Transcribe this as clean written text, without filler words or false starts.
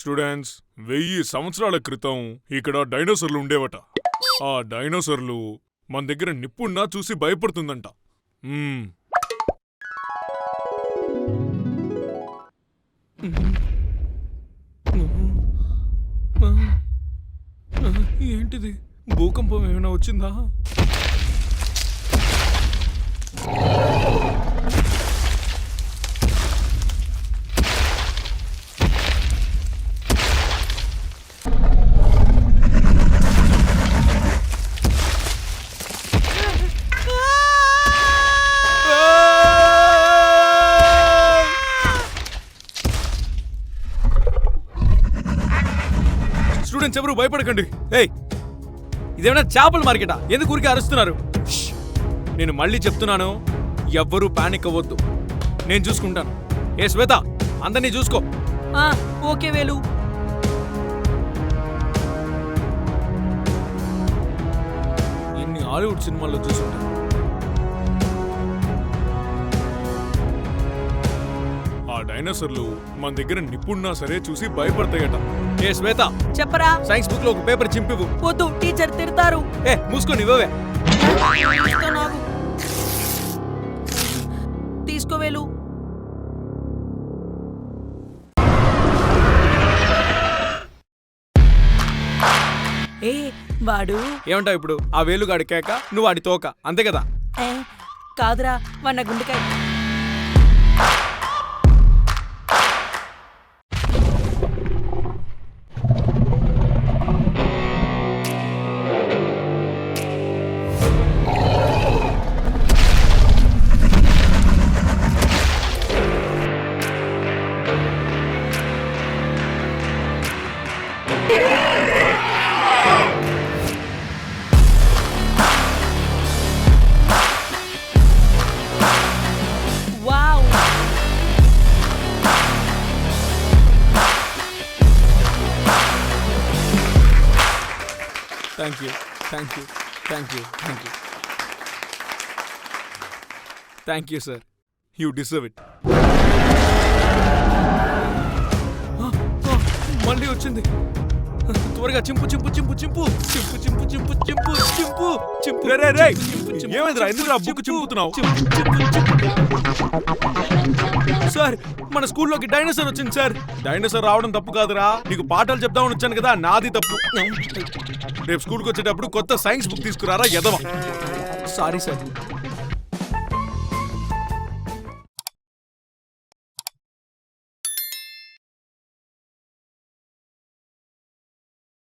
Students 1000 సంవత్సరాల క్రితం ఇక్కడ డైనోసార్లు ఉండేవట. ఆ డైనోసార్లు మన దగ్గర నిప్పున్నా చూసి భయపడుతుందంట. ఏంటిది? భూకంపం ఏమైనా వచ్చిందా? స్టూడెంట్స్ ఎవరు భయపడకండి. ఏయ్, ఇదేమైనా చేపల మార్కెటా? ఎందుకు ఊరికే అరుస్తున్నారు? నేను మళ్ళీ చెప్తున్నాను, ఎవ్వరూ పానిక్ అవ్వద్దు. నేను చూసుకుంటాను. ఏ శ్వేత, అందరినీ చూసుకో. ఓకే వేలు. ఎన్ని హాలీవుడ్ సినిమాల్లో చూసుకుంటాను. ఆ డైనోసార్లు మన దగ్గర నిప్పున్నా సరే చూసి భయపడతాయట. ఏ శ్వేత, చెప్పరా. సైన్స్ బుక్ లో ఒక పేపర్ చింపివు. వద్దు, టీచర్ తిడతారు. మూసుకొని ఇవ్వవే. తీసుకోవేలు. వాడు ఏమంటావు ఇప్పుడు? ఆ వేలుగాడి కేక, నువ్వు వాడి తోక, అంతే కదా? కాదురా, వన్న గుండెకాయ. Thank you, thank you, thank you, thank you. Thank you, sir. You deserve it. మళ్ళీ వచ్చింది. త్వరగా చింపు చింపు చింపు చింపు చింపు చింపు చింపు చింపు చింపు చింపు. ఏమైందిరా? ఎందుకురా బుక్ చింపుతున్నావు? సార్, మన స్కూల్లోకి డైనోసార్ వచ్చింది సార్. డైనోసార్ రావడం తప్పు కాదురా. నీకు పాఠాలు చెప్దామని వచ్చాను కదా, నాది తప్పు. రేపు స్కూల్కి వచ్చేటప్పుడు కొత్త సైన్స్ బుక్ తీసుకురారా ఎదవా. Sorry sir.